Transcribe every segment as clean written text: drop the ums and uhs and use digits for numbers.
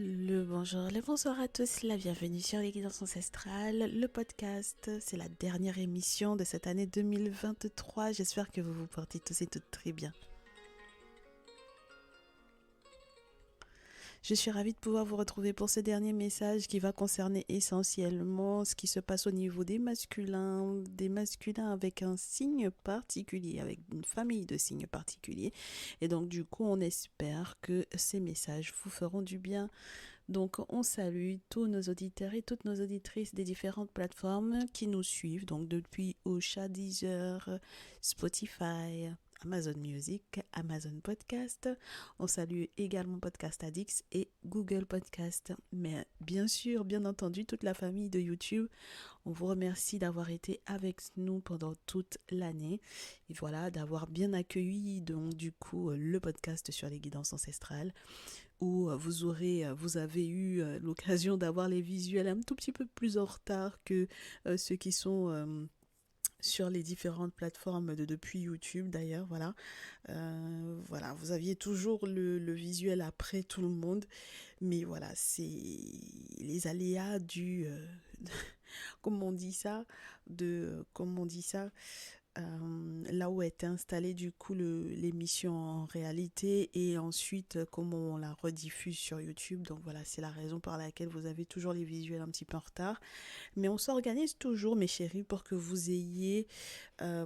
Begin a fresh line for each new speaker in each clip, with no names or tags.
Le bonjour, le bonsoir à tous, la bienvenue sur les guidances ancestrales, le podcast. C'est la dernière émission de cette année 2023. J'espère que vous vous portez tous et toutes très bien. Je suis ravie de pouvoir vous retrouver pour ce dernier message qui va concerner essentiellement ce qui se passe au niveau des masculins avec un signe particulier, avec une famille de signes particuliers. Et donc du coup, on espère que ces messages vous feront du bien. Donc, on salue tous nos auditeurs et toutes nos auditrices des différentes plateformes qui nous suivent, donc depuis Ocha, Deezer, Spotify, Amazon Music, Amazon Podcast. On salue également Podcast Addicts et Google Podcast. Mais bien sûr, bien entendu, toute la famille de YouTube, on vous remercie d'avoir été avec nous pendant toute l'année et voilà, d'avoir bien accueilli donc du coup le podcast sur les guidances ancestrales où vous avez eu l'occasion d'avoir les visuels un tout petit peu plus en retard que ceux qui sont sur les différentes plateformes depuis YouTube d'ailleurs, voilà. Voilà, vous aviez toujours le visuel après tout le monde, mais voilà, c'est les aléas comment on dit ça, comment on dit ça, là où est installée du coup l'émission en réalité et ensuite comment on la rediffuse sur YouTube. Donc voilà, c'est la raison par laquelle vous avez toujours les visuels un petit peu en retard. Mais on s'organise toujours, mes chéris, pour que vous ayez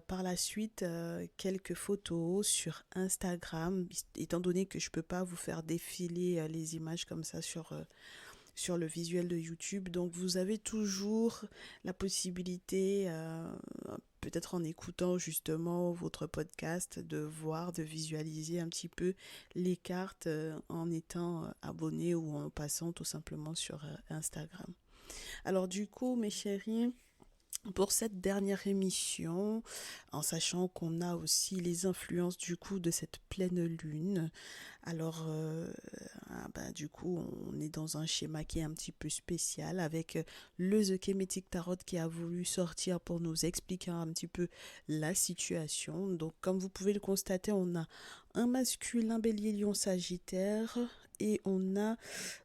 par la suite quelques photos sur Instagram, étant donné que je peux pas vous faire défiler les images comme ça sur le visuel de YouTube. Donc vous avez toujours la possibilité, peut-être en écoutant justement votre podcast, de voir, de visualiser un petit peu les cartes en étant abonné ou en passant tout simplement sur Instagram. Alors du coup, mes chéris, pour cette dernière émission, en sachant qu'on a aussi les influences du coup de cette pleine lune. Alors, du coup, on est dans un schéma qui est un petit peu spécial avec le The Kemetic Tarot qui a voulu sortir pour nous expliquer un petit peu la situation. Donc, comme vous pouvez le constater, on a un masculin bélier lion sagittaire et on a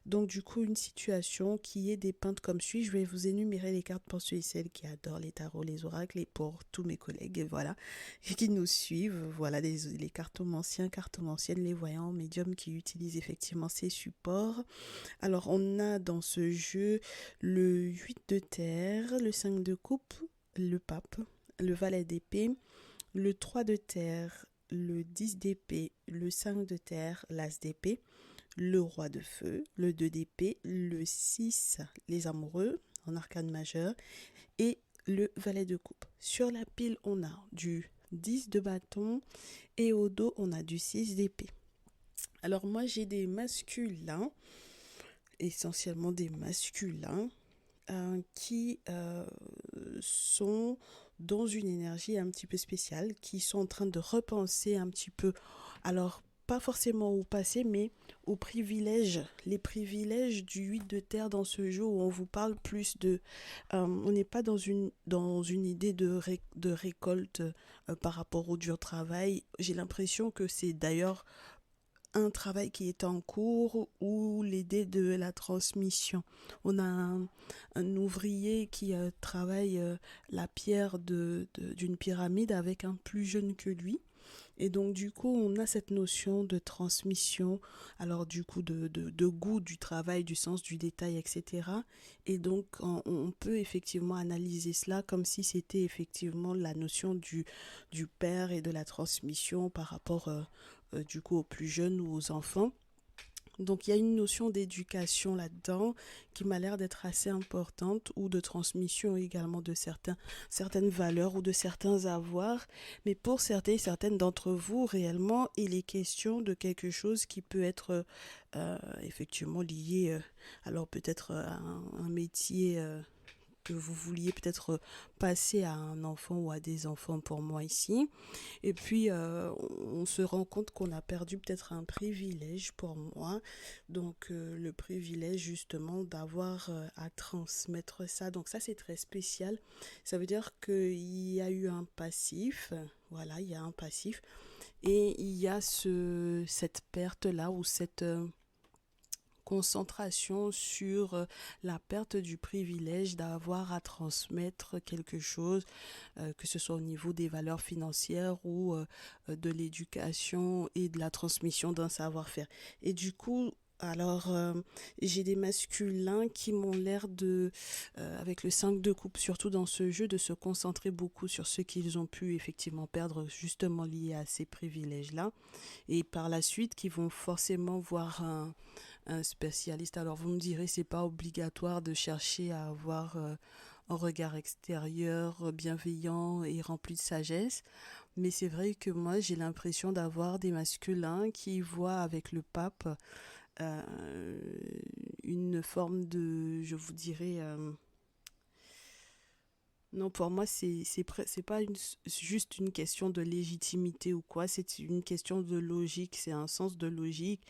donc du coup une situation qui est dépeinte comme suit. Je vais vous énumérer les cartes pour ceux et celles qui adorent les tarots, les oracles et pour tous mes collègues, voilà, qui nous suivent. Voilà les cartomanciens, cartomanciennes, les voyants, médiums qui utilisent effectivement ces supports. Alors on a dans ce jeu le 8 de terre, le 5 de coupe, le pape, le valet d'épée, le 3 de terre, le 10 d'épée, le 5 de terre, l'as d'épée, le roi de feu, le 2 d'épée, le 6, les amoureux en arcane majeur et le valet de coupe. Sur la pile, on a du 10 de bâton et au dos, on a du 6 d'épée. Alors moi, j'ai des masculins, essentiellement des masculins, qui sont dans une énergie un petit peu spéciale, qui sont en train de repenser un petit peu, alors pas forcément au passé, mais aux privilèges, les privilèges du 8 de terre dans ce jeu où on vous parle plus de... on n'est pas dans une idée de récolte par rapport au dur travail. J'ai l'impression que c'est d'ailleurs un travail qui est en cours ou l'idée de la transmission. On a un ouvrier qui travaille la pierre d'une pyramide avec un plus jeune que lui. Et donc du coup, on a cette notion de transmission, alors du coup de goût du travail, du sens du détail, etc. Et donc on peut effectivement analyser cela comme si c'était effectivement la notion du père et de la transmission par rapport du coup aux plus jeunes ou aux enfants. Donc il y a une notion d'éducation là-dedans qui m'a l'air d'être assez importante ou de transmission également de certaines valeurs ou de certains avoirs. Mais pour certaines d'entre vous, réellement, il est question de quelque chose qui peut être effectivement lié, alors peut-être à un métier que vous vouliez peut-être passer à un enfant ou à des enfants pour moi ici. Et puis, on se rend compte qu'on a perdu peut-être un privilège pour moi. Donc, le privilège justement d'avoir à transmettre ça. Donc, ça, c'est très spécial. Ça veut dire qu'il y a eu un passif. Voilà, il y a un passif. Et il y a cette perte-là ou cette concentration sur la perte du privilège d'avoir à transmettre quelque chose, que ce soit au niveau des valeurs financières ou de l'éducation et de la transmission d'un savoir-faire. Et du coup, j'ai des masculins qui m'ont l'air avec le 5 de coupe, surtout dans ce jeu, de se concentrer beaucoup sur ce qu'ils ont pu effectivement perdre, justement lié à ces privilèges-là. Et par la suite, qui vont forcément voir un spécialiste. Alors vous me direz, c'est pas obligatoire de chercher à avoir un regard extérieur bienveillant et rempli de sagesse, mais c'est vrai que moi j'ai l'impression d'avoir des masculins qui voient avec le pape euh, une forme de, je vous dirais, non, pour moi, c'est pas juste une question de légitimité ou quoi, c'est une question de logique, c'est un sens de logique,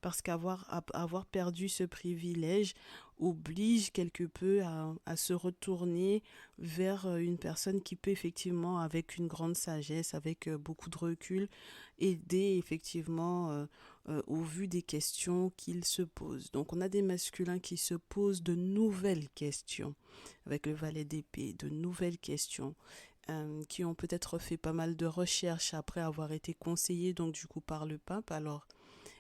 parce avoir perdu ce privilège oblige quelque peu à se retourner vers une personne qui peut effectivement, avec une grande sagesse, avec beaucoup de recul, aider effectivement au vu des questions qu'ils se posent. Donc on a des masculins qui se posent de nouvelles questions avec le valet d'épée, de nouvelles questions qui ont peut-être fait pas mal de recherches après avoir été conseillés donc du coup par le pape. Alors,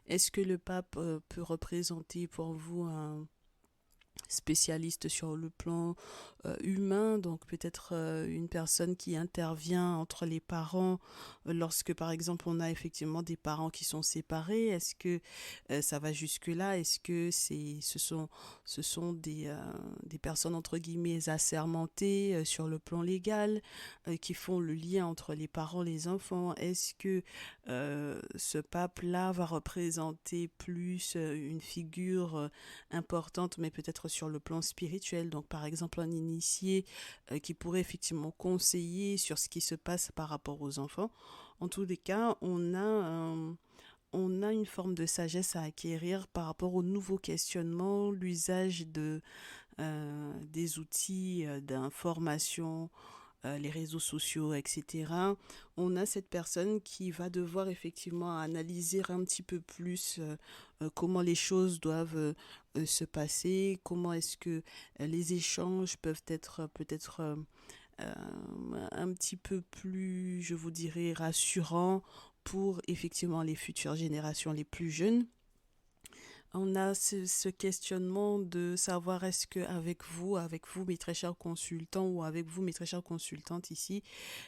est-ce que le pape peut représenter pour vous un spécialiste sur le plan humain, donc peut-être une personne qui intervient entre les parents lorsque par exemple on a effectivement des parents qui sont séparés, est-ce que ça va jusque-là, est-ce que ce sont des personnes entre guillemets assermentées sur le plan légal qui font le lien entre les parents et les enfants, est-ce que ce pape-là va représenter plus une figure importante, mais peut-être sur le plan spirituel. Donc, par exemple, un initié qui pourrait effectivement conseiller sur ce qui se passe par rapport aux enfants. En tous les cas, on a une forme de sagesse à acquérir par rapport aux nouveaux questionnements, l'usage des outils d'information, les réseaux sociaux, etc. On a cette personne qui va devoir effectivement analyser un petit peu plus comment les choses doivent se passer, comment est-ce que les échanges peuvent être peut-être un petit peu plus, je vous dirais, rassurants pour effectivement les futures générations les plus jeunes. On a ce questionnement de savoir est-ce que avec vous mes très chers consultants ou avec vous mes très chères consultantes ici,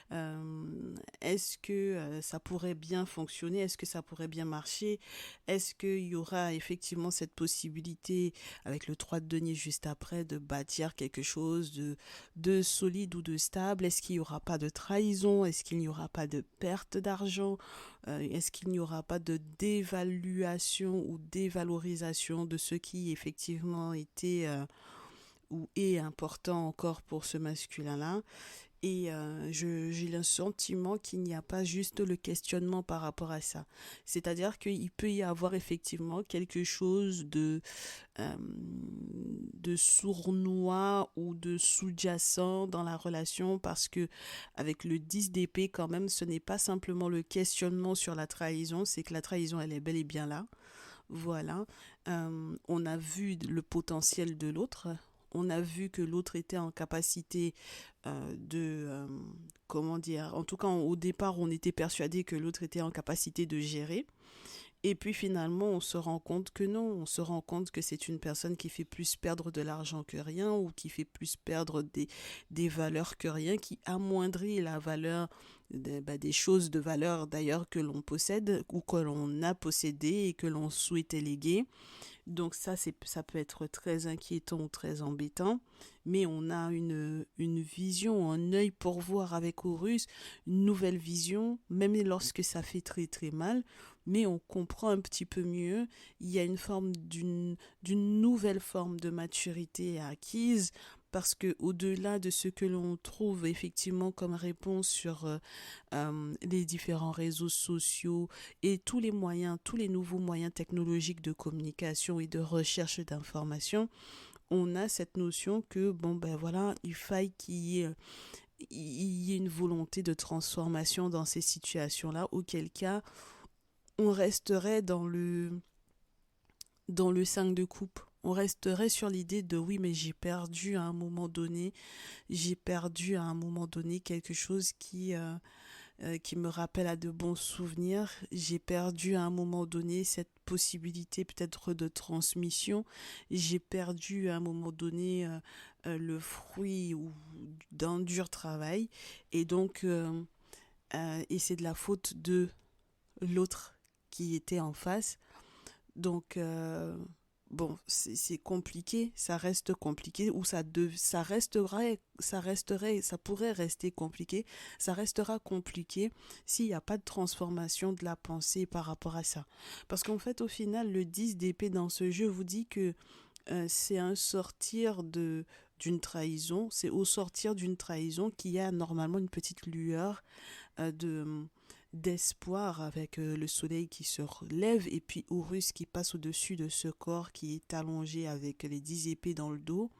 est-ce que ça pourrait bien fonctionner? Est-ce que ça pourrait bien marcher? Est-ce qu'il y aura effectivement cette possibilité, avec le 3 de denier juste après, de bâtir quelque chose de solide ou de stable? Est-ce qu'il n'y aura pas de trahison? Est-ce qu'il n'y aura pas de perte d'argent? Est-ce qu'il n'y aura pas de dévaluation ou dévalorisation de ce qui effectivement était ou est important encore pour ce masculin-là? Et j'ai le sentiment qu'il n'y a pas juste le questionnement par rapport à ça. C'est-à-dire qu'il peut y avoir effectivement quelque chose de sournois ou de sous-jacent dans la relation parce que avec le 10 d'épée quand même, ce n'est pas simplement le questionnement sur la trahison, c'est que la trahison, elle est bel et bien là. Voilà. On a vu le potentiel de l'autre. On a vu que l'autre était en capacité comment dire, en tout cas au départ on était persuadé que l'autre était en capacité de gérer. Et puis finalement, on se rend compte que non, on se rend compte que c'est une personne qui fait plus perdre de l'argent que rien ou qui fait plus perdre des valeurs que rien, qui amoindrit la valeur des choses de valeur d'ailleurs que l'on possède ou que l'on a possédé et que l'on souhaitait léguer. Donc ça peut être très inquiétant ou très embêtant, mais on a une vision, un œil pour voir avec Horus, une nouvelle vision, même lorsque ça fait très très mal, mais on comprend un petit peu mieux, il y a d'une nouvelle forme de maturité acquise, parce que au-delà de ce que l'on trouve effectivement comme réponse sur les différents réseaux sociaux et tous les moyens, tous les nouveaux moyens technologiques de communication et de recherche d'informations, on a cette notion que, bon, ben voilà, il faille il y ait une volonté de transformation dans ces situations-là, auquel cas, on resterait dans le 5 de coupe. On resterait sur l'idée de oui, mais j'ai perdu à un moment donné, j'ai perdu à un moment donné quelque chose qui me rappelle à de bons souvenirs. J'ai perdu à un moment donné cette possibilité peut-être de transmission. J'ai perdu à un moment donné le fruit d'un dur travail. Et donc, et c'est de la faute de l'autre qui était en face. Donc, bon, c'est compliqué, ça reste compliqué, ou ça pourrait rester compliqué, ça restera compliqué s'il n'y a pas de transformation de la pensée par rapport à ça. Parce qu'en fait, au final, le 10 d'épée dans ce jeu vous dit que c'est un sortir d'une trahison, c'est au sortir d'une trahison qu'il y a normalement une petite lueur de d'espoir avec le soleil qui se relève et puis Horus qui passe au-dessus de ce corps qui est allongé avec les 10 épées dans le dos.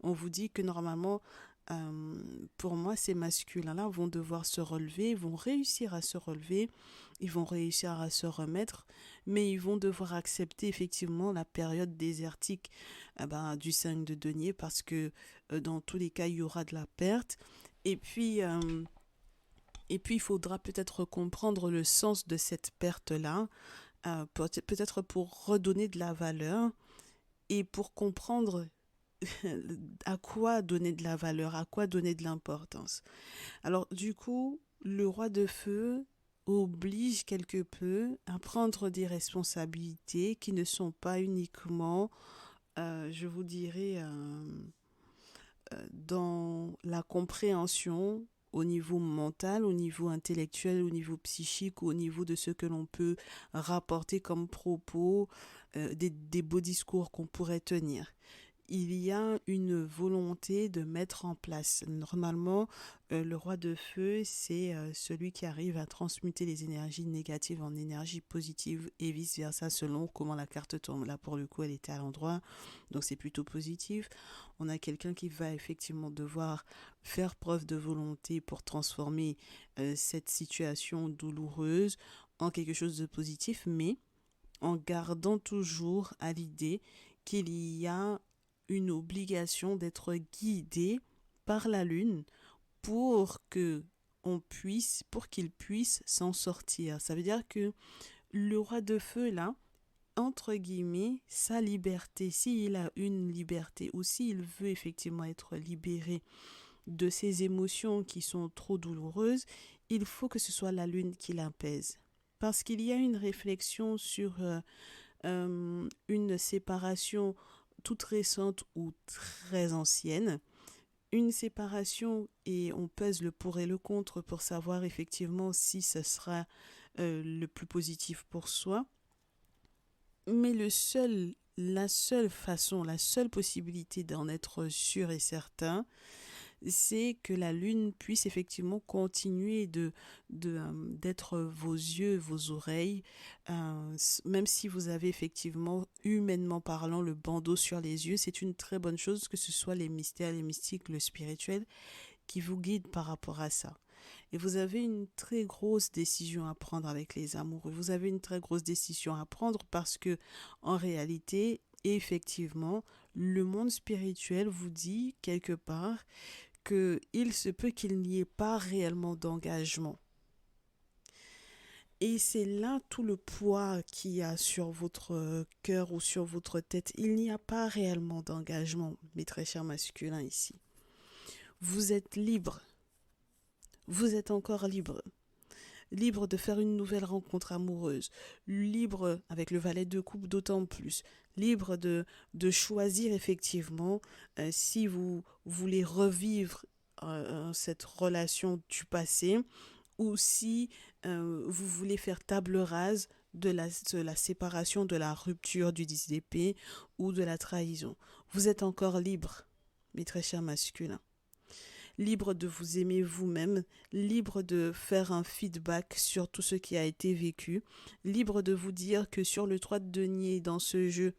On vous dit que normalement, pour moi, ces masculins-là vont devoir se relever, vont réussir à se relever, ils vont réussir à se remettre, mais ils vont devoir accepter effectivement la période désertique du 5 de denier parce que dans tous les cas, il y aura de la perte. Et puis, il faudra peut-être comprendre le sens de cette perte-là, peut-être pour redonner de la valeur et pour comprendre à quoi donner de la valeur, à quoi donner de l'importance. Alors du coup, le roi de feu oblige quelque peu à prendre des responsabilités qui ne sont pas uniquement, je vous dirais, dans la compréhension au niveau mental, au niveau intellectuel, au niveau psychique, au niveau de ce que l'on peut rapporter comme propos, des beaux discours qu'on pourrait tenir. Il y a une volonté de mettre en place. Normalement, le roi de feu, c'est celui qui arrive à transmuter les énergies négatives en énergie positive et vice-versa selon comment la carte tombe. Là, pour le coup, elle était à l'endroit, donc c'est plutôt positif. On a quelqu'un qui va effectivement devoir faire preuve de volonté pour transformer cette situation douloureuse en quelque chose de positif, mais en gardant toujours à l'idée qu'il y a une obligation d'être guidé par la lune pour que pour qu'il puisse s'en sortir. Ça veut dire que le roi de feu là, entre guillemets, sa liberté, s'il a une liberté ou s'il veut effectivement être libéré de ses émotions qui sont trop douloureuses, il faut que ce soit la lune qui l'apaise. Parce qu'il y a une réflexion sur une séparation toute récente ou très ancienne. Une séparation et on pèse le pour et le contre pour savoir effectivement si ce sera le plus positif pour soi. Mais la seule façon, la seule possibilité d'en être sûr et certain, c'est que la lune puisse effectivement continuer d'être vos yeux, vos oreilles, même si vous avez effectivement, humainement parlant, le bandeau sur les yeux, c'est une très bonne chose que ce soit les mystères, les mystiques, le spirituel qui vous guident par rapport à ça. Et vous avez une très grosse décision à prendre avec les amoureux. Vous avez une très grosse décision à prendre parce que, en réalité, effectivement, le monde spirituel vous dit quelque part qu'il se peut qu'il n'y ait pas réellement d'engagement. Et c'est là tout le poids qu'il y a sur votre cœur ou sur votre tête. Il n'y a pas réellement d'engagement, mes très chers masculins ici. Vous êtes libre. Vous êtes encore libre. Libre de faire une nouvelle rencontre amoureuse. Libre, avec le valet de coupe d'autant plus, libre de choisir effectivement si vous voulez revivre cette relation du passé ou si vous voulez faire table rase de la séparation, de la rupture du 10 d'épée ou de la trahison. Vous êtes encore libre, mes très chers masculins. Libre de vous aimer vous-même, libre de faire un feedback sur tout ce qui a été vécu, libre de vous dire que sur le 3 de denier dans ce jeu,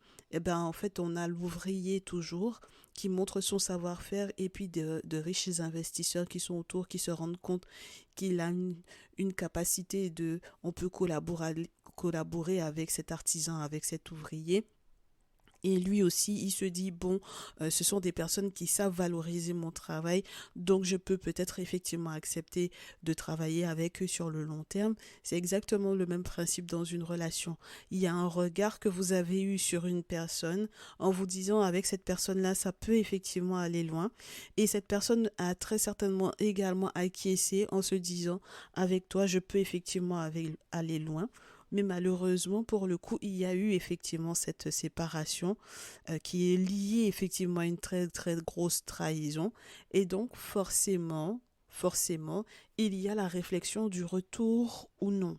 en fait, on a l'ouvrier toujours qui montre son savoir-faire et puis de riches investisseurs qui sont autour, qui se rendent compte qu'il a une capacité on peut collaborer avec cet artisan, avec cet ouvrier Et lui aussi, il se dit, bon, ce sont des personnes qui savent valoriser mon travail, donc je peux peut-être effectivement accepter de travailler avec eux sur le long terme. C'est exactement le même principe dans une relation. Il y a un regard que vous avez eu sur une personne en vous disant, avec cette personne-là, ça peut effectivement aller loin. Et cette personne a très certainement également acquiescé en se disant, avec toi, je peux effectivement aller loin. Mais malheureusement, pour le coup, il y a eu effectivement cette séparation qui est liée effectivement à une très très grosse trahison. Et donc, forcément, il y a la réflexion du retour ou non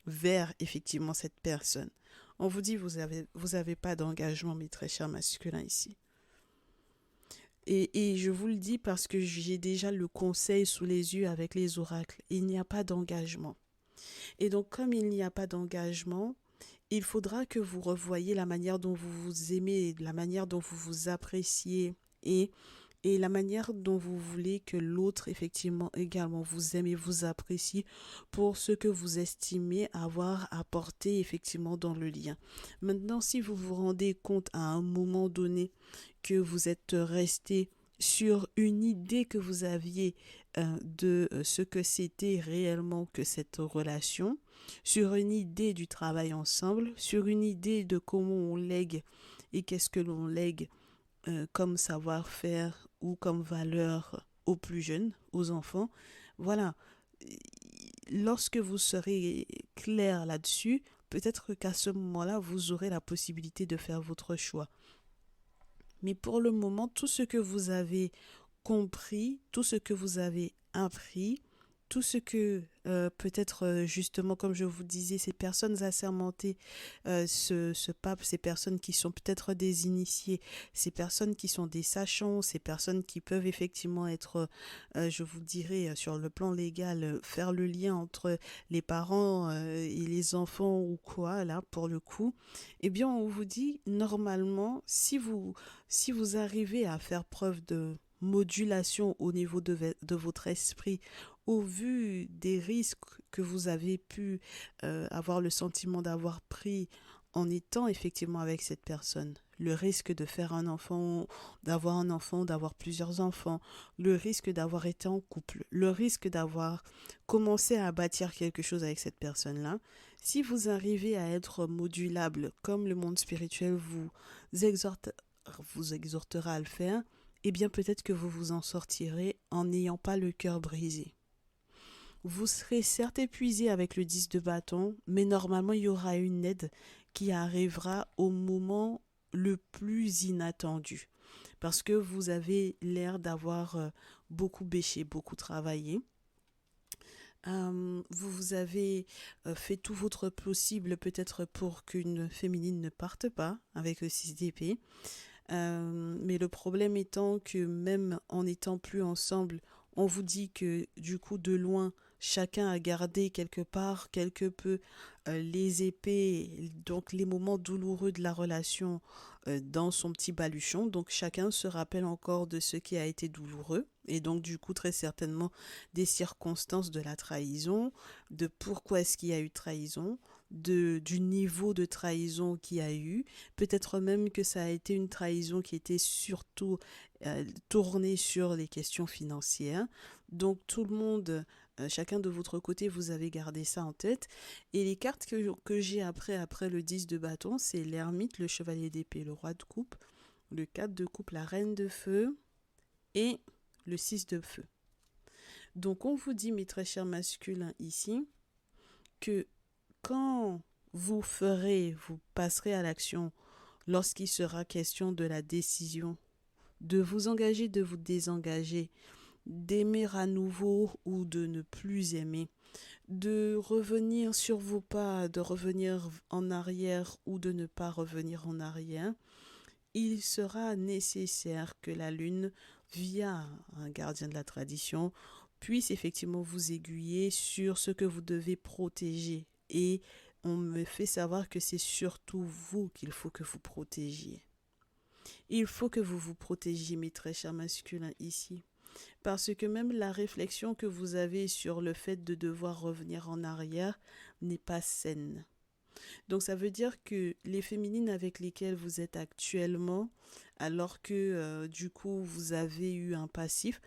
vers effectivement cette personne. On vous dit, vous avez pas d'engagement, mes très chers masculins ici. Et je vous le dis parce que j'ai déjà le conseil sous les yeux avec les oracles. Il n'y a pas d'engagement. Et donc, comme il n'y a pas d'engagement, il faudra que vous revoyiez la manière dont vous vous aimez, la manière dont vous vous appréciez et, et la manière dont vous voulez que l'autre, effectivement, également vous aime et vous apprécie pour ce que vous estimez avoir apporté, effectivement, dans le lien. Maintenant, si vous vous rendez compte à un moment donné que vous êtes resté sur une idée que vous aviez de ce que c'était réellement que cette relation, sur une idée du travail ensemble, sur une idée de comment on lègue et qu'est-ce que l'on lègue comme savoir-faire ou comme valeur aux plus jeunes, aux enfants. Voilà, lorsque vous serez clair là-dessus, peut-être qu'à ce moment-là, vous aurez la possibilité de faire votre choix. Mais pour le moment, tout ce que vous avez compris, tout ce que vous avez appris, tout ce que peut-être justement, comme je vous disais, ces personnes assermentées, ce pape, ces personnes qui sont peut-être des initiés, ces personnes qui sont des sachants, ces personnes qui peuvent effectivement être, je vous dirais, sur le plan légal, faire le lien entre les parents et les enfants ou quoi, là, pour le coup, eh bien, on vous dit, normalement, si vous arrivez à faire preuve de modulation au niveau de votre esprit, au vu des risques que vous avez pu avoir le sentiment d'avoir pris en étant effectivement avec cette personne, le risque de faire un enfant, d'avoir plusieurs enfants, le risque d'avoir été en couple, le risque d'avoir commencé à bâtir quelque chose avec cette personne-là, si vous arrivez à être modulable comme le monde spirituel exhorte, vous exhortera à le faire, eh bien peut-être que vous vous en sortirez en n'ayant pas le cœur brisé. Vous serez certes épuisé avec le 10 de bâton, mais normalement il y aura une aide qui arrivera au moment le plus inattendu. Parce que vous avez l'air d'avoir beaucoup bêché, beaucoup travaillé. Vous avez fait tout votre possible peut-être pour qu'une féminine ne parte pas avec le 6 d'épée. Mais le problème étant que même en n'étant plus ensemble, on vous dit que du coup de loin, chacun a gardé quelque part, quelque peu, les épées, donc les moments douloureux de la relation dans son petit baluchon. Donc chacun se rappelle encore de ce qui a été douloureux et donc du coup très certainement des circonstances de la trahison, de pourquoi est-ce qu'il y a eu trahison, du niveau de trahison qu'il y a eu. Peut-être même que ça a été une trahison qui était surtout tournée sur les questions financières. Donc tout le monde, chacun de votre côté, vous avez gardé ça en tête. Et les cartes que j'ai après le 10 de bâton, c'est l'ermite, le chevalier d'épée, le roi de coupe, le 4 de coupe, la reine de feu et le 6 de feu. Donc on vous dit, mes très chers masculins ici, que quand vous passerez à l'action lorsqu'il sera question de la décision, de vous engager, de vous désengager, d'aimer à nouveau ou de ne plus aimer, de revenir sur vos pas, de revenir en arrière ou de ne pas revenir en arrière, il sera nécessaire que la lune, via un gardien de la tradition, puisse effectivement vous aiguiller sur ce que vous devez protéger. Et on me fait savoir que c'est surtout vous qu'il faut que vous protégiez. Il faut que vous vous protégiez, mes très chers masculins, ici. Parce que même la réflexion que vous avez sur le fait de devoir revenir en arrière n'est pas saine. Donc ça veut dire que les féminines avec lesquelles vous êtes actuellement, alors que du coup vous avez eu un passif,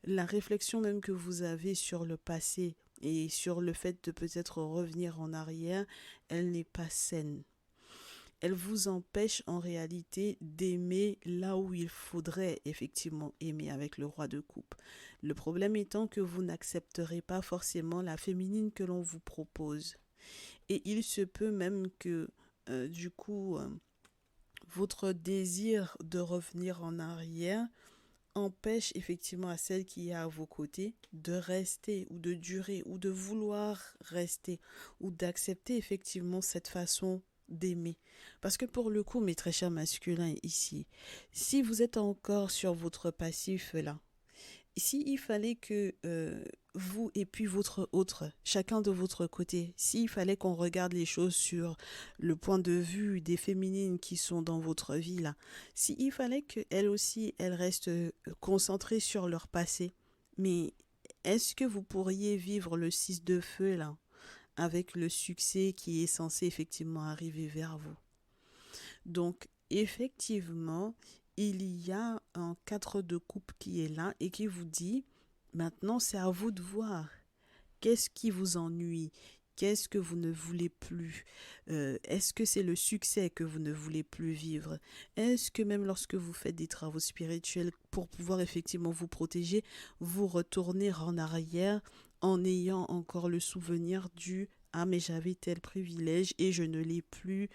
la réflexion même que vous avez sur le passé et sur le fait de peut-être revenir en arrière, elle n'est pas saine. Elle vous empêche en réalité d'aimer là où il faudrait effectivement aimer avec le roi de coupe. Le problème étant que vous n'accepterez pas forcément la féminine que l'on vous propose. Et il se peut même que du coup votre désir de revenir en arrière empêche effectivement à celle qui est à vos côtés de rester ou de durer ou de vouloir rester ou d'accepter effectivement cette façon d'aimer. Parce que pour le coup, mes très chers masculins ici, si vous êtes encore sur votre passif là, s'il fallait que vous et puis votre autre, chacun de votre côté, s'il fallait qu'on regarde les choses sur le point de vue des féminines qui sont dans votre vie là, s'il fallait qu'elles aussi, elles restent concentrées sur leur passé, mais est-ce que vous pourriez vivre le 6 de feu là, avec le succès qui est censé effectivement arriver vers vous? Donc, effectivement, il y a un 4 de coupe qui est là et qui vous dit, maintenant c'est à vous de voir. Qu'est-ce qui vous ennuie? Qu'est-ce que vous ne voulez plus? Est-ce que c'est le succès que vous ne voulez plus vivre? Est-ce que même lorsque vous faites des travaux spirituels pour pouvoir effectivement vous protéger, vous retournez en arrière en ayant encore le souvenir du ah mais j'avais tel privilège et je ne l'ai plus,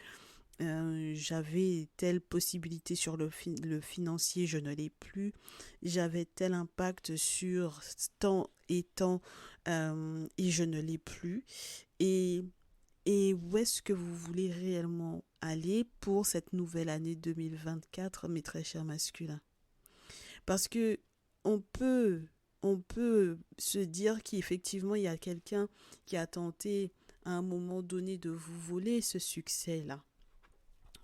j'avais telle possibilité sur le financier, je ne l'ai plus, j'avais tel impact sur tant et tant, et je ne l'ai plus. Et, et où est-ce que vous voulez réellement aller pour cette nouvelle année 2024, mes très chers masculins? Parce que on peut, on peut se dire qu'effectivement, il y a quelqu'un qui a tenté à un moment donné de vous voler ce succès-là.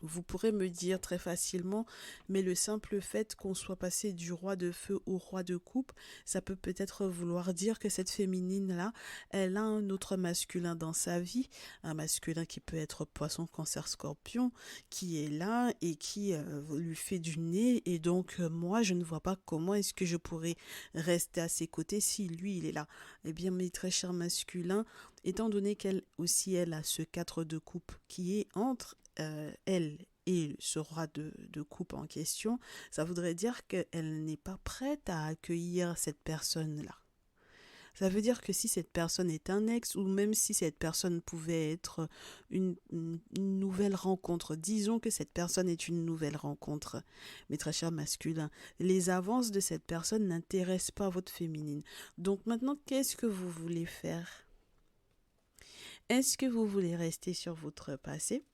Vous pourrez me dire très facilement, mais le simple fait qu'on soit passé du roi de feu au roi de coupe, ça peut peut-être vouloir dire que cette féminine-là, elle a un autre masculin dans sa vie, un masculin qui peut être poisson, cancer, scorpion, qui est là et qui lui fait du nez, et donc moi, je ne vois pas comment est-ce que je pourrais rester à ses côtés si lui, il est là. Eh bien, mes très chers masculins, étant donné qu'elle aussi, elle a ce 4 de coupe qui est entre elle et ce roi de coupe en question, ça voudrait dire qu'elle n'est pas prête à accueillir cette personne-là. Ça veut dire que si cette personne est un ex, ou même si cette personne pouvait être une nouvelle rencontre, disons que cette personne est une nouvelle rencontre, mes très chers masculins, les avances de cette personne n'intéressent pas votre féminine. Donc maintenant, qu'est-ce que vous voulez faire? Est-ce que vous voulez rester sur votre passé?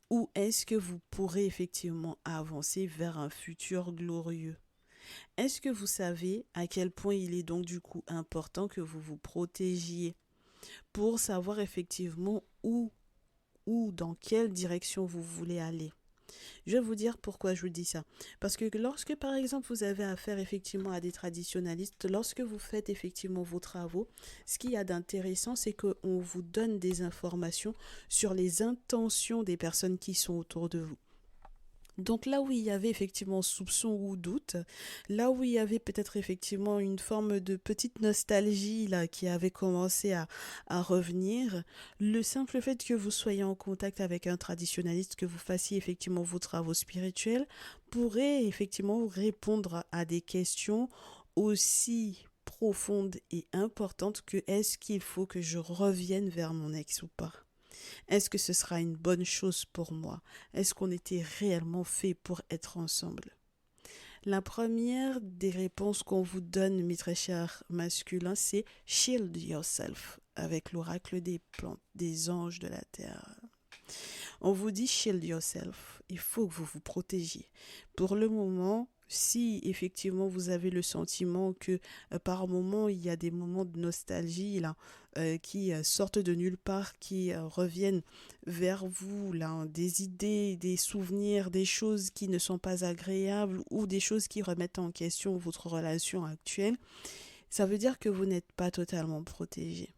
Ou est-ce que vous pourrez effectivement avancer vers un futur glorieux? Est-ce que vous savez à quel point il est donc du coup important que vous vous protégiez pour savoir effectivement où dans quelle direction vous voulez aller? Je vais vous dire pourquoi je vous dis ça. Parce que lorsque, par exemple, vous avez affaire effectivement à des traditionalistes, lorsque vous faites effectivement vos travaux, ce qu'il y a d'intéressant, c'est qu'on vous donne des informations sur les intentions des personnes qui sont autour de vous. Donc là où il y avait effectivement soupçon ou doute, là où il y avait peut-être effectivement une forme de petite nostalgie là qui avait commencé à revenir, le simple fait que vous soyez en contact avec un traditionnaliste, que vous fassiez effectivement vos travaux spirituels, pourrait effectivement répondre à des questions aussi profondes et importantes que est-ce qu'il faut que je revienne vers mon ex ou pas? Est-ce que ce sera une bonne chose pour moi? Est-ce qu'on était réellement fait pour être ensemble? La première des réponses qu'on vous donne, mes très chers masculins, c'est Shield yourself, avec l'oracle des plantes, des anges de la terre. On vous dit Shield yourself, il faut que vous vous protégiez. Pour le moment, si effectivement vous avez le sentiment que par moment il y a des moments de nostalgie là qui sortent de nulle part, qui reviennent vers vous là, hein, des idées, des souvenirs, des choses qui ne sont pas agréables ou des choses qui remettent en question votre relation actuelle, ça veut dire que vous n'êtes pas totalement protégé.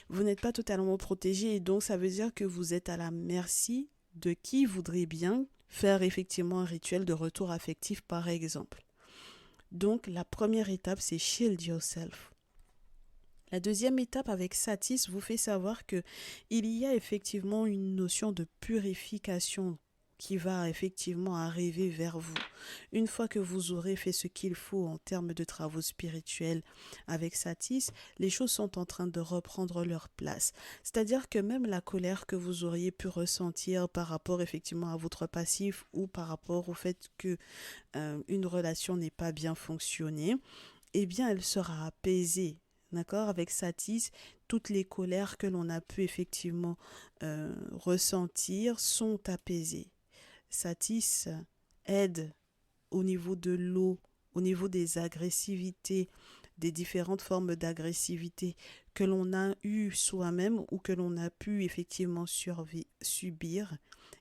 Vous n'êtes pas totalement protégé et donc ça veut dire que vous êtes à la merci de qui voudrait bien faire effectivement un rituel de retour affectif par exemple. Donc la première étape, c'est shield yourself. La deuxième étape avec Satis vous fait savoir que il y a effectivement une notion de purification qui va effectivement arriver vers vous. Une fois que vous aurez fait ce qu'il faut en termes de travaux spirituels avec Satis, les choses sont en train de reprendre leur place. C'est-à-dire que même la colère que vous auriez pu ressentir par rapport effectivement à votre passif ou par rapport au fait que une relation n'est pas bien fonctionnée, eh bien elle sera apaisée. D'accord? Avec Satis, toutes les colères que l'on a pu effectivement ressentir sont apaisées. Satis aide au niveau de l'eau, au niveau des agressivités, des différentes formes d'agressivité que l'on a eu soi-même ou que l'on a pu effectivement subir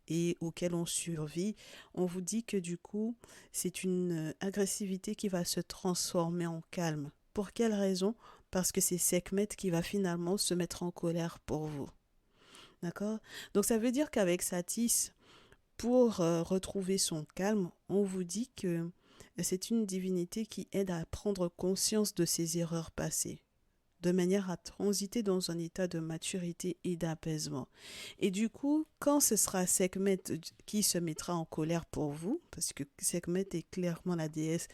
et auxquelles on survit. On vous dit que du coup, c'est une agressivité qui va se transformer en calme. Pour quelle raison? Parce que c'est Sekhmet qui va finalement se mettre en colère pour vous. D'accord? Donc ça veut dire qu'avec Satis, pour retrouver son calme, on vous dit que c'est une divinité qui aide à prendre conscience de ses erreurs passées, de manière à transiter dans un état de maturité et d'apaisement. Et du coup, quand ce sera Sekhmet qui se mettra en colère pour vous, parce que Sekhmet est clairement la déesse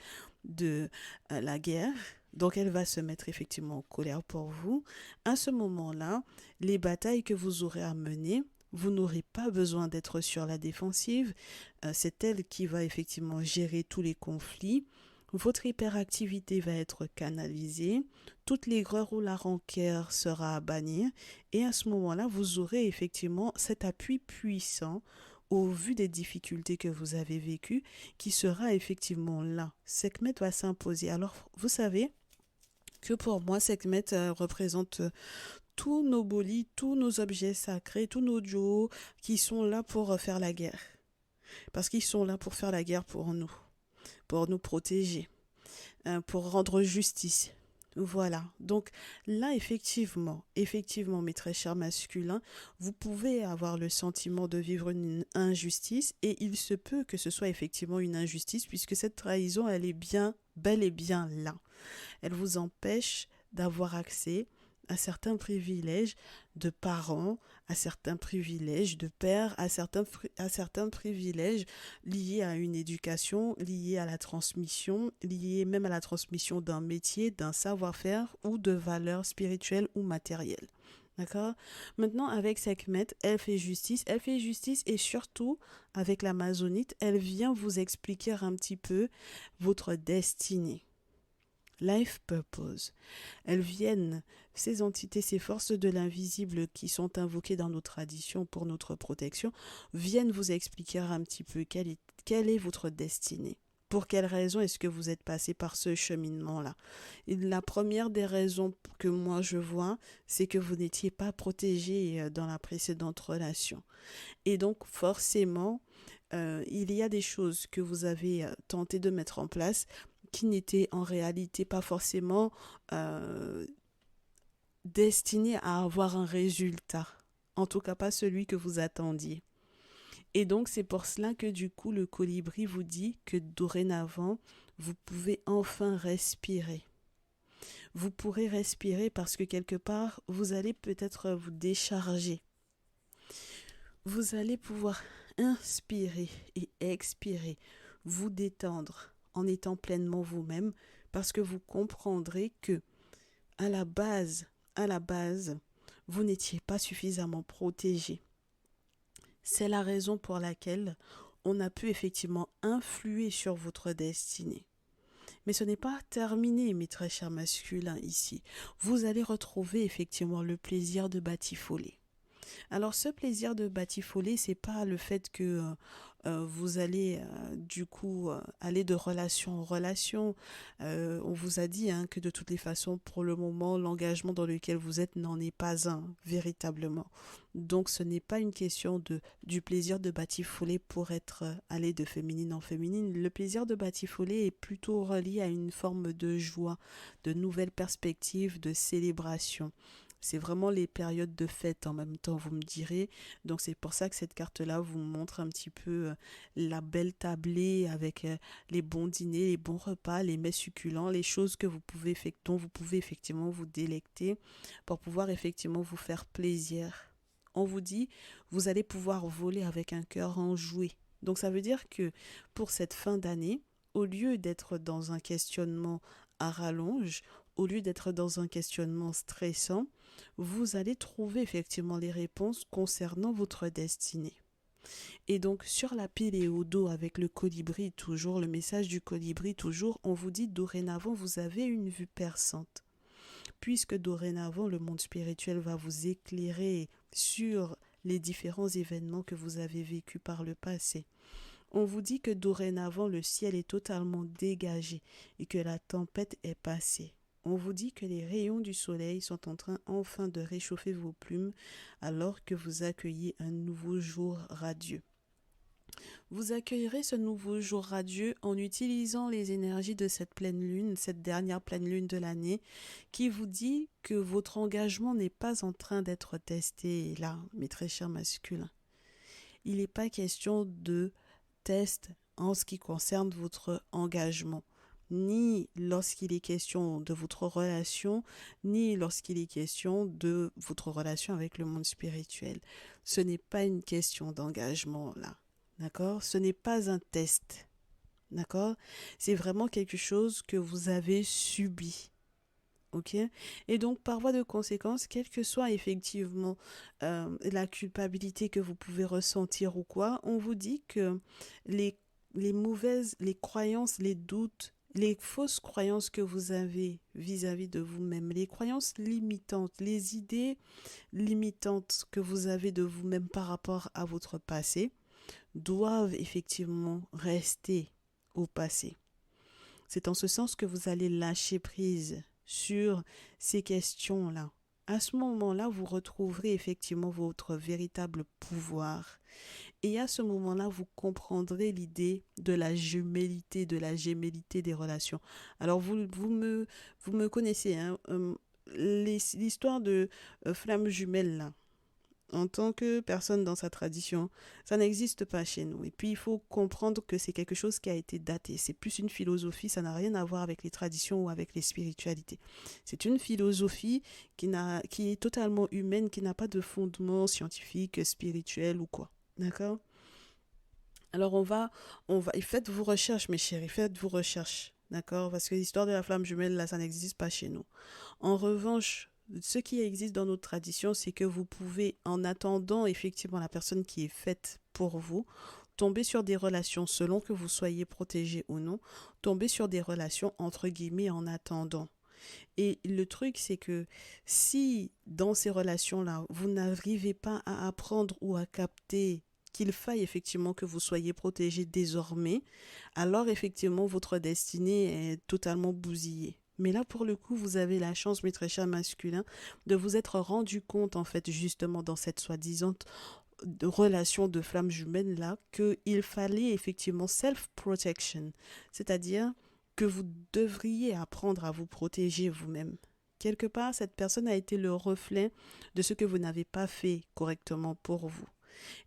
de la guerre, donc elle va se mettre effectivement en colère pour vous, à ce moment-là, les batailles que vous aurez à mener, vous n'aurez pas besoin d'être sur la défensive, c'est elle qui va effectivement gérer tous les conflits, votre hyperactivité va être canalisée, toute l'aigreur ou la rancœur sera à bannir et à ce moment-là, vous aurez effectivement cet appui puissant au vu des difficultés que vous avez vécues qui sera effectivement là. Sekhmet va s'imposer. Alors, vous savez que pour moi, Sekhmet représente tous nos bolis, tous nos objets sacrés, tous nos dieux qui sont là pour faire la guerre. Parce qu'ils sont là pour faire la guerre pour nous protéger, pour rendre justice. Voilà. Donc là, effectivement, mes très chers masculins, vous pouvez avoir le sentiment de vivre une injustice et il se peut que ce soit effectivement une injustice puisque cette trahison, elle est bien, bel et bien là. Elle vous empêche d'avoir accès à certains privilèges de parents, à certains privilèges de pères, à certains privilèges liés à une éducation, liés à la transmission, liés même à la transmission d'un métier, d'un savoir-faire ou de valeurs spirituelles ou matérielles. D'accord? Maintenant, avec Sekhmet, elle fait justice et surtout, avec l'Amazonite, elle vient vous expliquer un petit peu votre destinée. Life Purpose. Elles viennent, ces entités, ces forces de l'invisible qui sont invoquées dans nos traditions pour notre protection, viennent vous expliquer un petit peu quelle est votre destinée. Pour quelles raisons est-ce que vous êtes passé par ce cheminement-là? Et la première des raisons que moi je vois, c'est que vous n'étiez pas protégé dans la précédente relation. Et donc forcément, il y a des choses que vous avez tenté de mettre en place qui n'étaient en réalité pas forcément destinées à avoir un résultat. En tout cas, pas celui que vous attendiez. Et donc, c'est pour cela que du coup, le colibri vous dit que dorénavant, vous pouvez enfin respirer. Vous pourrez respirer parce que quelque part, vous allez peut-être vous décharger. Vous allez pouvoir inspirer et expirer, vous détendre en étant pleinement vous-même parce que vous comprendrez que à la base, vous n'étiez pas suffisamment protégé. C'est la raison pour laquelle on a pu effectivement influer sur votre destinée. Mais ce n'est pas terminé, mes très chers masculins, ici. Vous allez retrouver effectivement le plaisir de batifoler. Alors ce plaisir de batifoler, c'est pas le fait que vous allez du coup aller de relation en relation. On vous a dit que de toutes les façons, pour le moment, l'engagement dans lequel vous êtes n'en est pas un, véritablement. Donc ce n'est pas une question du plaisir de batifoler pour être allé de féminine en féminine. Le plaisir de batifoler est plutôt relié à une forme de joie, de nouvelles perspectives, de célébration. C'est vraiment les périodes de fête en même temps, vous me direz. Donc c'est pour ça que cette carte-là vous montre un petit peu la belle tablée avec les bons dîners, les bons repas, les mets succulents, les choses que dont vous pouvez effectivement vous délecter pour pouvoir effectivement vous faire plaisir. On vous dit, vous allez pouvoir voler avec un cœur enjoué. Donc ça veut dire que pour cette fin d'année, au lieu d'être dans un questionnement à rallonge, au lieu d'être dans un questionnement stressant, vous allez trouver effectivement les réponses concernant votre destinée. Et donc sur la pile et au dos avec le colibri toujours, le message du colibri toujours, on vous dit dorénavant vous avez une vue perçante. Puisque dorénavant le monde spirituel va vous éclairer sur les différents événements que vous avez vécus par le passé. On vous dit que dorénavant le ciel est totalement dégagé et que la tempête est passée. On vous dit que les rayons du soleil sont en train enfin de réchauffer vos plumes alors que vous accueillez un nouveau jour radieux. Vous accueillerez ce nouveau jour radieux en utilisant les énergies de cette pleine lune, cette dernière pleine lune de l'année, qui vous dit que votre engagement n'est pas en train d'être testé là, mes très chers masculins. Il n'est pas question de test en ce qui concerne votre engagement, ni lorsqu'il est question de votre relation, ni lorsqu'il est question de votre relation avec le monde spirituel. Ce n'est pas une question d'engagement là. D'accord? Ce n'est pas un test. D'accord? C'est vraiment quelque chose que vous avez subi. Ok? Et donc, par voie de conséquence, quelle que soit effectivement la culpabilité que vous pouvez ressentir ou quoi, on vous dit que les, les croyances, les doutes, les fausses croyances que vous avez vis-à-vis de vous-même, les croyances limitantes, les idées limitantes que vous avez de vous-même par rapport à votre passé, doivent effectivement rester au passé. C'est en ce sens que vous allez lâcher prise sur ces questions-là. À ce moment-là, vous retrouverez effectivement votre véritable pouvoir. Et à ce moment-là, vous comprendrez l'idée de la gémellité des relations. Alors, vous me connaissez, hein, l'histoire de flamme jumelle, là. En tant que personne dans sa tradition, ça n'existe pas chez nous. Et puis, il faut comprendre que c'est quelque chose qui a été daté. C'est plus une philosophie, ça n'a rien à voir avec les traditions ou avec les spiritualités. C'est une philosophie qui est totalement humaine, qui n'a pas de fondement scientifique, spirituel ou quoi. D'accord? Alors, faites vos recherches, mes chéris, faites vos recherches. D'accord? Parce que l'histoire de la flamme jumelle, là, ça n'existe pas chez nous. En revanche, ce qui existe dans notre tradition, c'est que vous pouvez, en attendant effectivement la personne qui est faite pour vous, tomber sur des relations, selon que vous soyez protégé ou non, tomber sur des relations entre guillemets en attendant. Et le truc, c'est que si dans ces relations-là, vous n'arrivez pas à apprendre ou à capter qu'il faille effectivement que vous soyez protégé désormais, alors effectivement votre destinée est totalement bousillée. Mais là, pour le coup, vous avez la chance, mes très chers masculins, de vous être rendu compte, en fait, justement, dans cette soi-disant relation de flamme jumelle là, qu'il fallait effectivement self-protection, c'est-à-dire que vous devriez apprendre à vous protéger vous-même. Quelque part, cette personne a été le reflet de ce que vous n'avez pas fait correctement pour vous.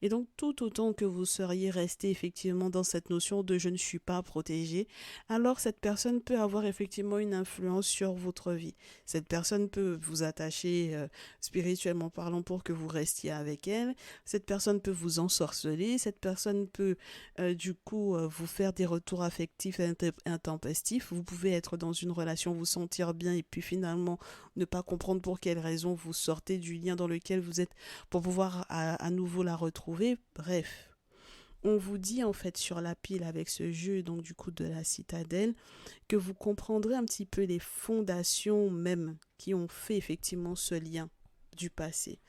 Et donc, tout autant que vous seriez resté effectivement dans cette notion de je ne suis pas protégé, alors cette personne peut avoir effectivement une influence sur votre vie. Cette personne peut vous attacher spirituellement parlant pour que vous restiez avec elle. Cette personne peut vous ensorceler. Cette personne peut vous faire des retours affectifs intempestifs. Vous pouvez être dans une relation, vous sentir bien et puis finalement ne pas comprendre pour quelle raison vous sortez du lien dans lequel vous êtes pour pouvoir à nouveau la retrouver. Bref, on vous dit en fait sur la pile avec ce jeu donc du coup de la citadelle que vous comprendrez un petit peu les fondations même qui ont fait effectivement ce lien du passé.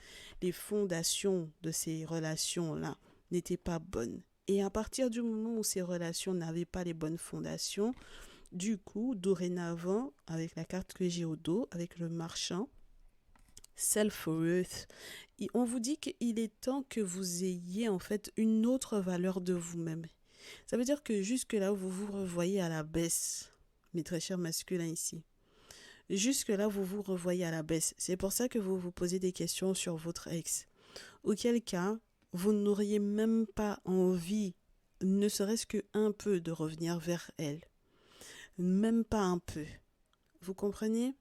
Les fondations de ces relations-là n'étaient pas bonnes. Et à partir du moment où ces relations n'avaient pas les bonnes fondations, du coup, dorénavant, avec la carte que j'ai au dos, avec le marchand, self-worth, on vous dit qu'il est temps que vous ayez en fait une autre valeur de vous-même. Ça veut dire que jusque là, vous vous revoyez à la baisse, mes très chers masculins ici. Jusque-là, vous vous revoyez à la baisse. C'est pour ça que vous vous posez des questions sur votre ex. Auquel cas, vous n'auriez même pas envie, ne serait-ce que un peu, de revenir vers elle. Même pas un peu. Vous comprenez?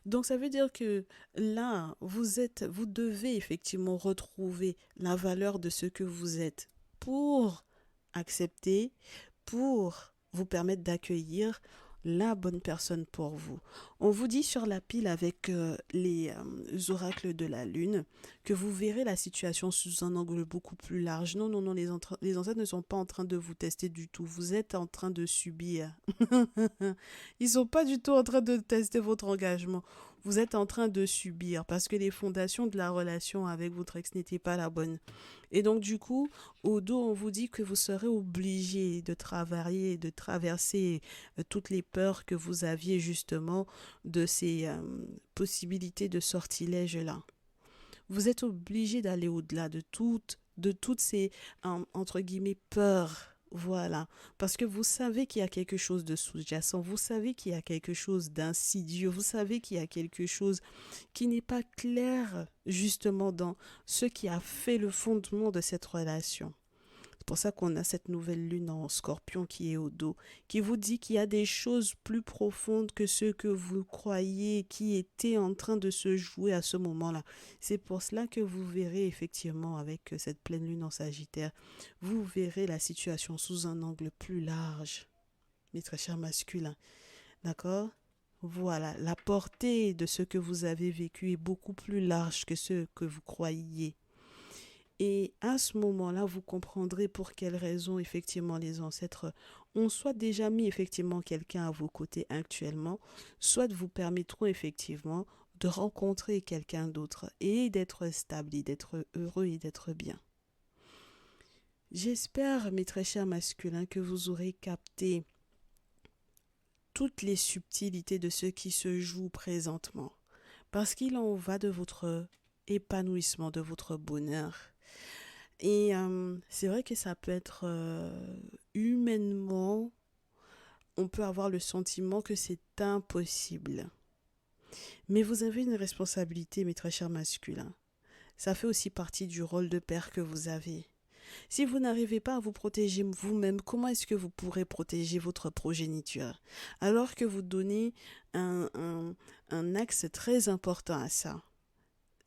Donc ça veut dire que là, vous devez effectivement retrouver la valeur de ce que vous êtes pour accepter, pour vous permettre d'accueillir la bonne personne pour vous. On vous dit sur la pile avec les oracles de la lune que vous verrez la situation sous un angle beaucoup plus large. Non, non, non, les ancêtres ne sont pas en train de vous tester du tout. Vous êtes en train de subir. Ils sont pas du tout en train de tester votre engagement. Vous êtes en train de subir parce que les fondations de la relation avec votre ex n'étaient pas la bonne. Et donc, du coup, au dos, on vous dit que vous serez obligé de travailler, de traverser toutes les peurs que vous aviez justement de ces possibilités de sortilège-là. Vous êtes obligé d'aller au-delà de toutes ces, entre guillemets, peurs. Voilà, parce que vous savez qu'il y a quelque chose de sous-jacent, vous savez qu'il y a quelque chose d'insidieux, vous savez qu'il y a quelque chose qui n'est pas clair justement dans ce qui a fait le fondement de cette relation. C'est pour ça qu'on a cette nouvelle lune en scorpion qui est au dos, qui vous dit qu'il y a des choses plus profondes que ce que vous croyez qui étaient en train de se jouer à ce moment-là. C'est pour cela que vous verrez effectivement avec cette pleine lune en Sagittaire, vous verrez la situation sous un angle plus large, mes très chers masculins. D'accord? Voilà, la portée de ce que vous avez vécu est beaucoup plus large que ce que vous croyiez. Et à ce moment-là, vous comprendrez pour quelles raisons, effectivement, les ancêtres ont soit déjà mis, effectivement, quelqu'un à vos côtés actuellement, soit vous permettront, effectivement, de rencontrer quelqu'un d'autre et d'être stable, et d'être heureux et d'être bien. J'espère, mes très chers masculins, que vous aurez capté toutes les subtilités de ce qui se joue présentement. Parce qu'il en va de votre épanouissement, de votre bonheur. Et c'est vrai que ça peut être humainement, on peut avoir le sentiment que c'est impossible. Mais vous avez une responsabilité, mes très chers masculins. Ça fait aussi partie du rôle de père que vous avez. Si vous n'arrivez pas à vous protéger vous-même, comment est-ce que vous pourrez protéger votre progéniture? Alors que vous donnez un axe très important à ça.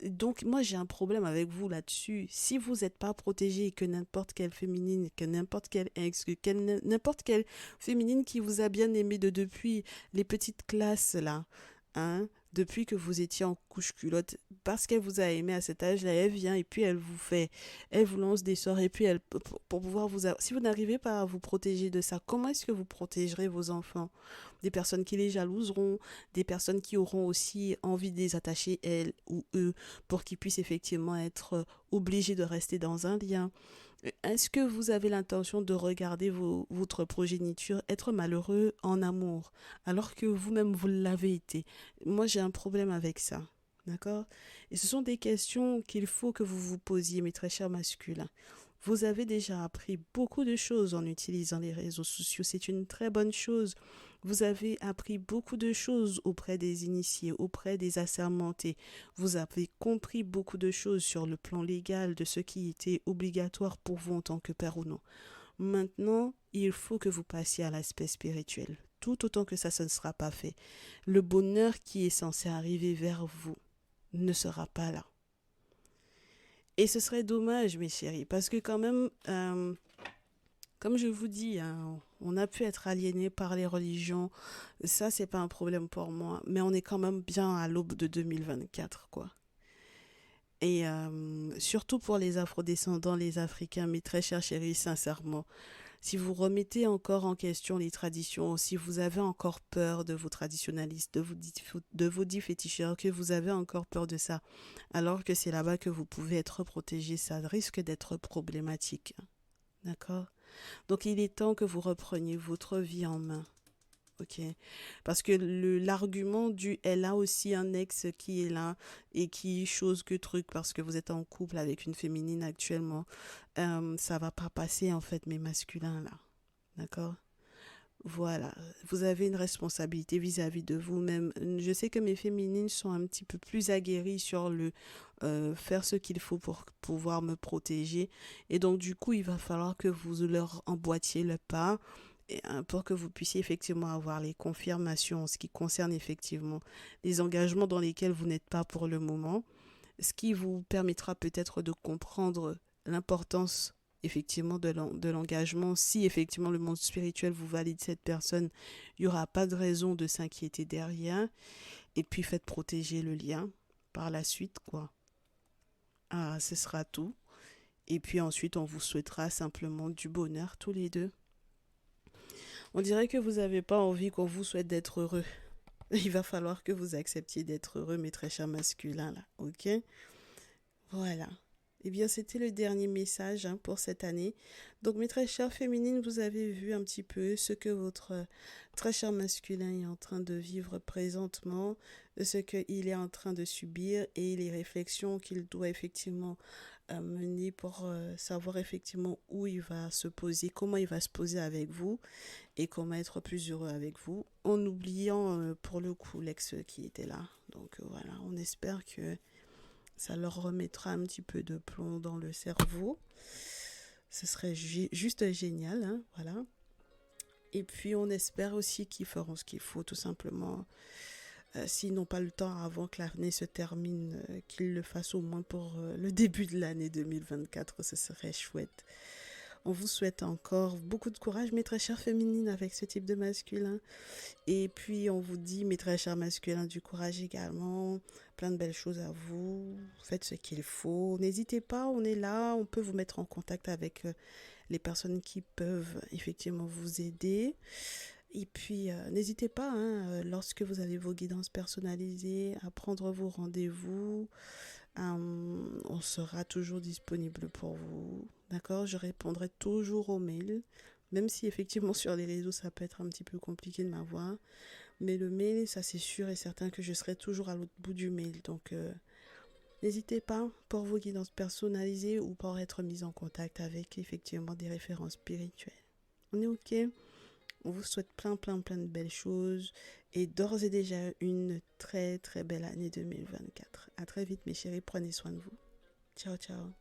Donc moi j'ai un problème avec vous là-dessus. Si vous n'êtes pas protégé, que n'importe quelle féminine, que n'importe quelle ex, n'importe quelle féminine qui vous a bien aimé depuis les petites classes là, hein, depuis que vous étiez en couche culotte, parce qu'elle vous a aimé à cet âge-là, elle vient et puis elle vous lance des sorts et puis elle, pour pouvoir si vous n'arrivez pas à vous protéger de ça, comment est-ce que vous protégerez vos enfants? Des personnes qui les jalouseront, des personnes qui auront aussi envie de les attacher, elles ou eux, pour qu'ils puissent effectivement être obligés de rester dans un lien. Est-ce que vous avez l'intention de regarder votre progéniture être malheureux en amour, alors que vous-même vous l'avez été? Moi, j'ai un problème avec ça. D'accord? Et ce sont des questions qu'il faut que vous vous posiez, mes très chers masculins. Vous avez déjà appris beaucoup de choses en utilisant les réseaux sociaux. C'est une très bonne chose. Vous avez appris beaucoup de choses auprès des initiés, auprès des assermentés. Vous avez compris beaucoup de choses sur le plan légal de ce qui était obligatoire pour vous en tant que père ou non. Maintenant, il faut que vous passiez à l'aspect spirituel. Tout autant que ça ne sera pas fait. Le bonheur qui est censé arriver vers vous ne sera pas là. Et ce serait dommage, mes chéris, parce que quand même, comme je vous dis, hein, on a pu être aliéné par les religions. Ça, c'est pas un problème pour moi. Mais on est quand même bien à l'aube de 2024, quoi. Et surtout pour les afrodescendants, les Africains, mes très chers chéris, sincèrement, si vous remettez encore en question les traditions, si vous avez encore peur de vos traditionalistes, de vos dits féticheurs, que vous avez encore peur de ça, alors que c'est là-bas que vous pouvez être protégé, ça risque d'être problématique. D'accord? Donc il est temps que vous repreniez votre vie en main. Ok, parce que l'argument du elle a aussi un ex qui est là et qui chose que truc parce que vous êtes en couple avec une féminine actuellement, ça va pas passer en fait mes masculins là, d'accord? Voilà, vous avez une responsabilité vis-à-vis de vous-même. Je sais que mes féminines sont un petit peu plus aguerries sur le faire ce qu'il faut pour pouvoir me protéger. Et donc, du coup, il va falloir que vous leur emboîtiez le pas pour que vous puissiez effectivement avoir les confirmations en ce qui concerne effectivement les engagements dans lesquels vous n'êtes pas pour le moment, ce qui vous permettra peut-être de comprendre l'importance effectivement de l'engagement. Si effectivement le monde spirituel vous valide cette personne, il n'y aura pas de raison de s'inquiéter derrière. Et puis faites protéger le lien par la suite, quoi. Ah, ce sera tout. Et puis ensuite, on vous souhaitera simplement du bonheur tous les deux. On dirait que vous n'avez pas envie qu'on vous souhaite d'être heureux. Il va falloir que vous acceptiez d'être heureux, mes très chers masculins, là. Ok? Voilà. Eh bien, c'était le dernier message pour cette année. Donc, mes très chères féminines, vous avez vu un petit peu ce que votre très cher masculin est en train de vivre présentement, ce qu'il est en train de subir et les réflexions qu'il doit effectivement mener pour savoir effectivement où il va se poser, comment il va se poser avec vous et comment être plus heureux avec vous, en oubliant pour le coup l'ex qui était là. Donc, voilà, on espère que ça leur remettra un petit peu de plomb dans le cerveau. Ce serait juste génial, hein, voilà. Et puis on espère aussi qu'ils feront ce qu'il faut, tout simplement. S'ils n'ont pas le temps avant que l'année se termine, qu'ils le fassent au moins pour le début de l'année 2024, ce serait chouette. On vous souhaite encore beaucoup de courage, mes très chères féminines, avec ce type de masculin. Et puis, on vous dit, mes très chers masculins, du courage également. Plein de belles choses à vous. Faites ce qu'il faut. N'hésitez pas, on est là. On peut vous mettre en contact avec les personnes qui peuvent effectivement vous aider. Et puis, n'hésitez pas, hein, lorsque vous avez vos guidances personnalisées, à prendre vos rendez-vous. On sera toujours disponible pour vous. D'accord? Je répondrai toujours aux mails. Même si effectivement sur les réseaux ça peut être un petit peu compliqué de m'avoir. Mais le mail, ça c'est sûr et certain que je serai toujours à l'autre bout du mail. Donc n'hésitez pas pour vos guidances personnalisées ou pour être mis en contact avec effectivement des références spirituelles. On est ok? On vous souhaite plein de belles choses et d'ores et déjà une très belle année 2024. À très vite mes chéris, prenez soin de vous. Ciao ciao.